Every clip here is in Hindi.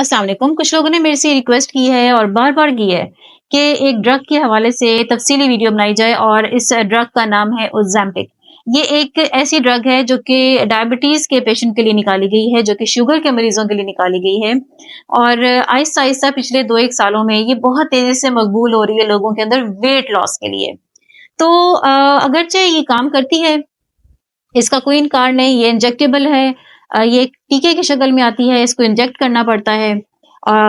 अस्सलाम वालेकुम। कुछ लोगों ने मेरे से रिक्वेस्ट की है और बार-बार की है कि एक ड्रग के हवाले से तफ़सीली वीडियो बनाई जाए और इस ड्रग का नाम है ओज़ेम्पिक। ये एक ऐसी ड्रग है जो कि डायबिटीज़ के पेशेंट के लिए निकाली गई है, जो कि शुगर के मरीज़ों के लिए निकाली गई है और आहिस्ता-आहिस्ता पिछले 2-1 सालों में ये बहुत तेज़ी से मकबूल हो रही है लोगों के अंदर वेट लॉस के लिए। तो अगरचे ये काम करती है, इसका कोई इनकार नहीं, ये इंजेक्टेबल है। ये एक टीके की शक्ल में आती है, इसको इंजेक्ट करना पड़ता है।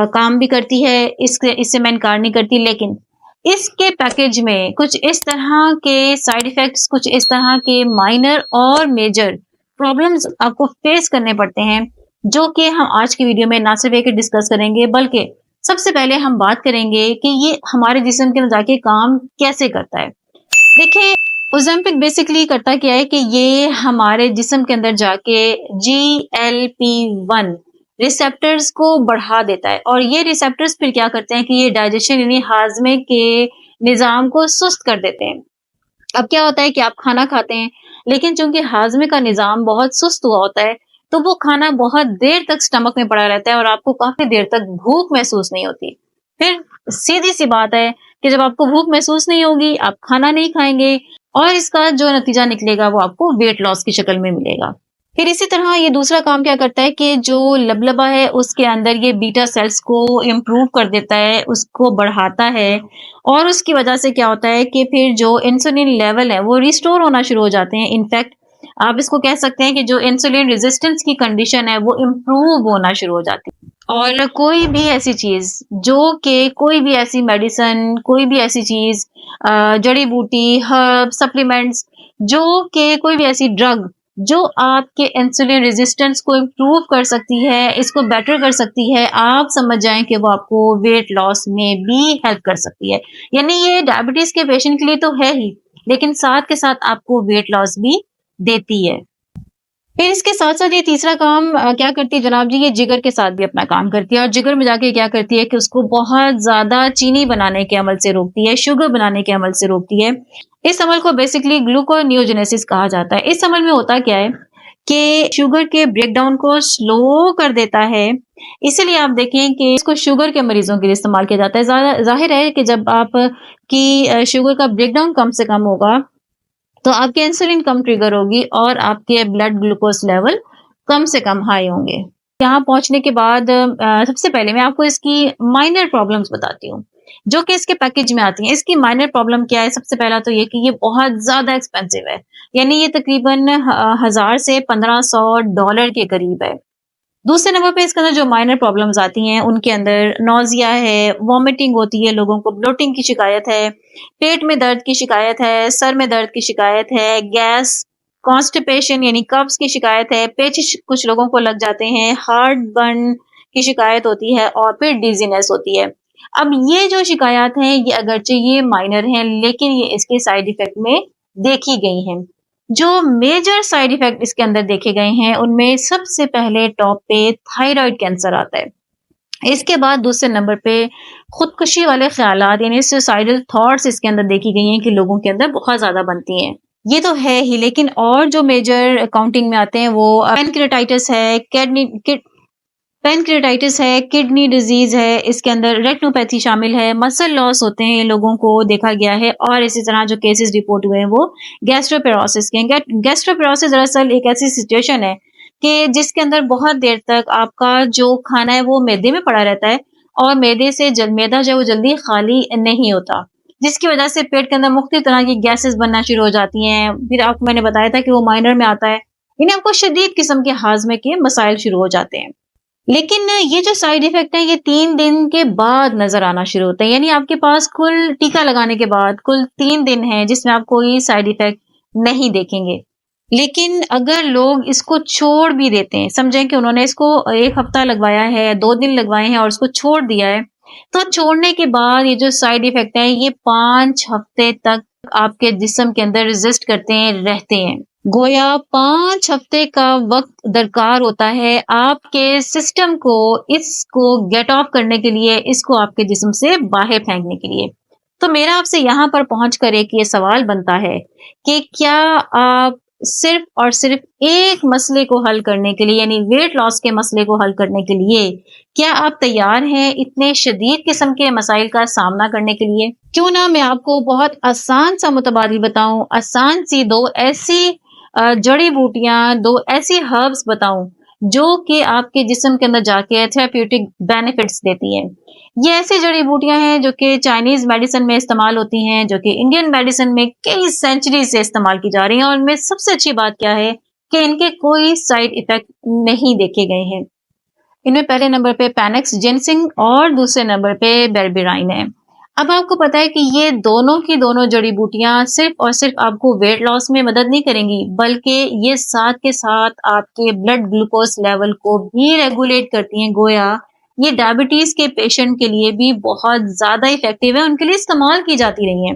काम भी करती है, इससे मैं इनकार नहीं करती, लेकिन इसके पैकेज में कुछ इस तरह के साइड इफ़ेक्ट्स, कुछ इस तरह के माइनर और मेजर प्रॉब्लम्स आपको फेस करने पड़ते हैं, जो कि हम आज की वीडियो में ना सिर्फ़ एक डिस्कस करेंगे, बल्कि सबसे पहले हम बात करेंगे कि ये हमारे जिस्म के अंदर जाके काम कैसे करता है। देखिए, ओज़ेम्पिक बेसिकली करता क्या है कि ये हमारे जिस्म के अंदर जाके GLP-1 रिसेप्टर्स को बढ़ा देता है और ये रिसेप्टर्स फिर क्या करते हैं कि ये डाइजेशन यानी हाज़मे के निज़ाम को सुस्त कर देते हैं। अब क्या होता है कि आप खाना खाते हैं, लेकिन चूँकि हाज़मे का निज़ाम बहुत सुस्त हुआ होता है, तो वो खाना बहुत देर तक स्टमक में पड़ा रहता है और आपको काफ़ी देर तक भूख महसूस नहीं होती। फिर सीधी-सी बात है कि जब आपको भूख महसूस नहीं होगी, आप खाना नहीं खाएँगे और इसका जो नतीजा निकलेगा वो आपको वेट लॉस की शक्ल में मिलेगा। फिर इसी तरह ये दूसरा काम क्या करता है कि जो लबलबा है उसके अंदर ये बीटा सेल्स को इम्प्रूव कर देता है, उसको बढ़ाता है और उसकी वजह से क्या होता है कि फिर जो इंसुलिन लेवल है वो रिस्टोर होना शुरू हो जाते हैं। इनफैक्ट आप इसको कह सकते हैं कि जो इंसुलिन रेजिस्टेंस की कंडीशन है वो इम्प्रूव होना शुरू हो जाती है। और कोई भी ऐसी चीज़ जो कि कोई भी ऐसी मेडिसिन, कोई भी ऐसी चीज़ जड़ी-बूटी, हर्ब, सप्लीमेंट्स जो कि कोई भी ऐसी ड्रग जो आपके इंसुलिन रेजिस्टेंस को इम्प्रूव कर सकती है, इसको बेटर कर सकती है, आप समझ जाएँ कि वो आपको वेट लॉस में भी हेल्प कर सकती है। यानी ये डायबिटीज़ के पेशेंट के लिए तो है ही, लेकिन साथ के साथ आपको वेट लॉस भी देती है। फिर इसके साथ-साथ ये तीसरा काम क्या करती है जनाब जी, ये जिगर के साथ भी अपना काम करती है और जिगर में जाके क्या करती है कि उसको बहुत ज़्यादा चीनी बनाने के अमल से रोकती है, शुगर बनाने के अमल से रोकती है। इस अमल को बेसिकली ग्लूकोनियोजेनेसिस कहा जाता है। इस अमल में होता क्या है कि शुगर के ब्रेकडाउन को स्लो कर देता है। इसीलिए आप देखें कि इसको शुगर के मरीज़ों के लिए इस्तेमाल किया जाता है। ज़ाहिर है कि जब आप की शुगर का ब्रेकडाउन कम से कम होगा, तो आपकी इंसुलिन कम ट्रिगर होगी और आपके ब्लड ग्लूकोज लेवल कम से कम हाई होंगे। यहाँ पहुँचने के बाद सबसे पहले मैं आपको इसकी माइनर प्रॉब्लम्स बताती हूँ, जो कि इसके पैकेज में आती हैं। इसकी माइनर प्रॉब्लम क्या है? सबसे पहला तो ये कि ये बहुत ज़्यादा एक्सपेंसिव है, यानी ये तकरीबन 1000 से $1500 के करीब है। दूसरे नंबर पे इसके अंदर जो माइनर प्रॉब्लम्स आती हैं, उनके अंदर नौज़िया है, वॉमिटिंग होती है, लोगों को ब्लोटिंग की शिकायत है, पेट में दर्द की शिकायत है, सर में दर्द की शिकायत है, गैस, कॉन्स्टिपेशन यानी कब्ज़ की शिकायत है, पेचिश कुछ लोगों को लग जाते हैं, हार्ट बर्न की शिकायत होती है और फिर डिज़ीनेस होती है। अब ये जो शिकायत हैं, ये अगरचे ये माइनर हैं, लेकिन ये इसके साइड इफ़ेक्ट में देखी गई हैं। जो मेजर साइड इफ़ेक्ट इसके अंदर देखे गए हैं, उनमें सबसे पहले टॉप पे थायराइड कैंसर आता है। इसके बाद दूसरे नंबर पे खुदकुशी वाले ख़्यालात यानी सुसाइडल थॉट्स इसके अंदर देखी गई हैं कि लोगों के अंदर बहुत ज़्यादा बनती हैं। ये तो है ही, लेकिन और जो मेजर काउंटिंग में आते हैं वो पैनक्रेटाइटिस है, पैनक्रेटाइटिस है, किडनी डिजीज़ है, इसके अंदर रेटिनोपैथी शामिल है, मसल लॉस होते हैं लोगों को देखा गया है और इसी तरह जो केसेस रिपोर्ट हुए हैं वो गैस्ट्रोपेरोसिस के हैं। गैस्ट्रोपेरोसिस दरअसल एक ऐसी सिचुएशन है कि जिसके अंदर बहुत देर तक आपका जो खाना है वो मैदे में पड़ा रहता है और मैदे से मैदा जो है वो जल्दी खाली नहीं होता, जिसकी वजह से पेट के अंदर मुख्तलिफ तरह की गैसेस बनना शुरू हो जाती हैं। फिर आपको मैंने बताया था कि वो माइनर में आता है, यानी आपको शदीद किस्म के हाजमे के मसाइल शुरू हो जाते हैं। लेकिन ये जो साइड इफ़ेक्ट है ये 3 दिन के बाद नज़र आना शुरू होता है, यानी आपके पास कुल टीका लगाने के बाद कुल 3 दिन हैं जिसमें आप कोई साइड इफ़ेक्ट नहीं देखेंगे। लेकिन अगर लोग इसको छोड़ भी देते हैं, समझें कि उन्होंने इसको 1 हफ्ता लगवाया है, 2 दिन लगवाए हैं और उसको छोड़ दिया है, तो छोड़ने के बाद ये जो साइड इफ़ेक्ट है ये 5 हफ्ते तक आपके जिस्म के अंदर रेज़िस्ट करते हैं, रहते हैं। गोया 5 हफ्ते का वक़्त दरकार होता है आपके सिस्टम को इसको गेट ऑफ करने के लिए, इसको आपके जिस्म से बाहर फेंकने के लिए। तो मेरा आपसे यहाँ पर पहुँच कर एक ये सवाल बनता है कि क्या आप सिर्फ और सिर्फ एक मसले को हल करने के लिए, यानी वेट लॉस के मसले को हल करने के लिए। क्या आप तैयार हैं इतने शदीद किस्म के मसाइल का सामना करने के लिए? क्यों ना मैं आपको बहुत आसान सा मुतबादिल बताऊं, आसान सी दो ऐसी जड़ी बूटियां, दो ऐसी हर्ब्स बताऊं जो कि आपके जिस्म के अंदर जाके थेराप्यूटिक बेनिफिट्स देती है। ये ऐसी जड़ी बूटियां हैं जो कि चाइनीज मेडिसिन में इस्तेमाल होती हैं, जो कि इंडियन मेडिसिन में कई सेंचुरी से इस्तेमाल की जा रही हैं, और इनमें सबसे अच्छी बात क्या है कि इनके कोई साइड इफेक्ट नहीं देखे गए हैं। इनमें पहले नंबर पे पैनेक्स जिनसिंग और दूसरे नंबर पे बेरबेराइन है। अब आपको पता है कि ये दोनों की दोनों जड़ी बूटियां सिर्फ और सिर्फ आपको वेट लॉस में मदद नहीं करेंगी, बल्कि ये साथ के साथ आपके ब्लड ग्लूकोज लेवल को भी रेगुलेट करती हैं। गोया ये डायबिटीज के पेशेंट के लिए भी बहुत ज्यादा इफेक्टिव है, उनके लिए इस्तेमाल की जाती रही है।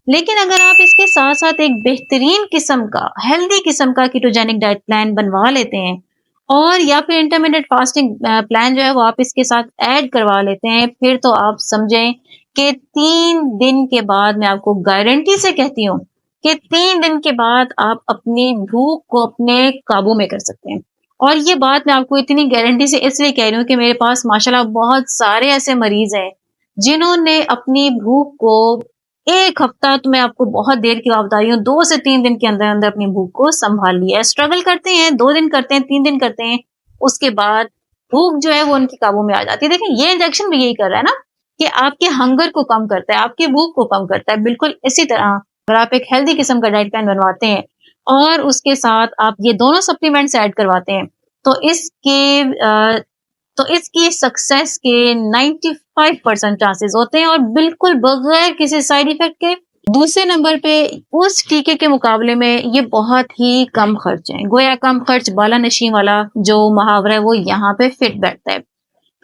लेकिन अगर आप इसके साथ साथ एक बेहतरीन किस्म का, हेल्दी किस्म का कीटोजेनिक डाइट प्लान बनवा लेते हैं, और या फिर इंटरमीडिएट फास्टिंग प्लान जो है वो आप इसके साथ ऐड करवा लेते हैं, फिर तो आप समझें कि 3 दिन के बाद, मैं आपको गारंटी से कहती हूँ कि 3 दिन के बाद आप अपनी भूख को अपने काबू में कर सकते हैं। और ये बात मैं आपको इतनी गारंटी से इसलिए कह रही हूँ कि मेरे पास माशाल्लाह बहुत सारे ऐसे मरीज हैं जिन्होंने अपनी भूख को 1 हफ्ता, तो मैं आपको बहुत देर की बात बता रही हूँ, 2 से 3 दिन के अंदर अंदर अपनी भूख को संभाल लिया है। स्ट्रगल करते हैं, 2 दिन करते हैं, 3 दिन करते हैं, उसके बाद भूख जो है वो उनकी काबू में आ जाती है। देखिए ये इंजेक्शन भी यही कर रहा है ना, कि आपके हंगर को कम करता है, आपकी भूख को कम करता है। बिल्कुल इसी तरह अगर आप एक हेल्दी किस्म का डाइट प्लान बनवाते हैं और उसके साथ आप ये दोनों सप्लीमेंट्स ऐड करवाते हैं, तो इसकी सक्सेस के 95% चांसेस होते हैं, और बिल्कुल बगैर किसी साइड इफेक्ट के। दूसरे नंबर पे उस टीके के मुकाबले में ये बहुत ही कम खर्च है। गोया कम खर्च बाला नशी वाला जो मुहावरा है वो यहाँ पे फिट बैठता है।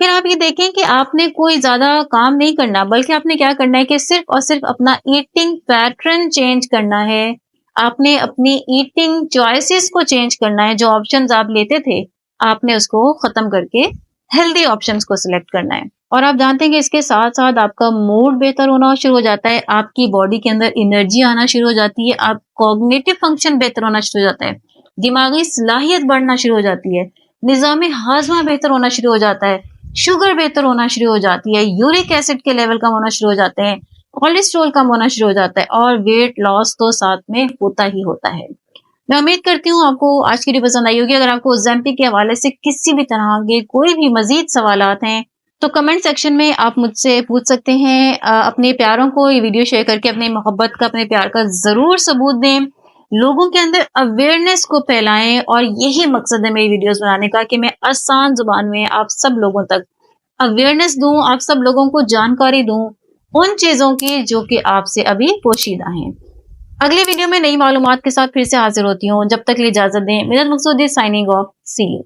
फिर आप ये देखें कि आपने कोई ज्यादा काम नहीं करना, बल्कि आपने क्या करना है कि सिर्फ और सिर्फ अपना ईटिंग पैटर्न चेंज करना है। आपने अपनी ईटिंग चॉइसेस को चेंज करना है। जो ऑप्शंस आप लेते थे, आपने उसको खत्म करके हेल्दी ऑप्शंस को सिलेक्ट करना है। और आप जानते हैं कि इसके साथ साथ आपका मूड बेहतर होना शुरू हो जाता है, आपकी बॉडी के अंदर एनर्जी आना शुरू हो जाती है, आप कॉग्निटिव फंक्शन बेहतर होना शुरू हो जाता है, दिमागी सलाहियत बढ़ना शुरू हो जाती है, निजाम हाजमा बेहतर होना शुरू हो जाता है, शुगर बेहतर होना शुरू हो जाती है, यूरिक एसिड के लेवल कम होना शुरू हो जाते हैं, कोलेस्ट्रॉल कम होना शुरू हो जाता है, और वेट लॉस तो साथ में होता ही होता है। मैं उम्मीद करती हूँ आपको आज की वीडियो पसंद आई होगी। अगर आपको ज़ेम्पिक के हवाले से किसी भी तरह के कोई भी मजीद सवालात हैं तो कमेंट सेक्शन में आप मुझसे पूछ सकते हैं। अपने प्यारों को ये वीडियो शेयर करके अपनी मोहब्बत का, अपने प्यार का जरूर सबूत दें, लोगों के अंदर अवेयरनेस को फैलाएं, और यही मकसद है मेरी वीडियोस बनाने का कि मैं आसान जुबान में आप सब लोगों तक अवेयरनेस दूं, आप सब लोगों को जानकारी दूं उन चीजों की जो कि आपसे अभी पोशीदा हैं। अगली वीडियो में नई मालूमात के साथ फिर से हाजिर होती हूँ। जब तक के लिए इजाजत दें। Minnat Maqsoodi signing off. See you.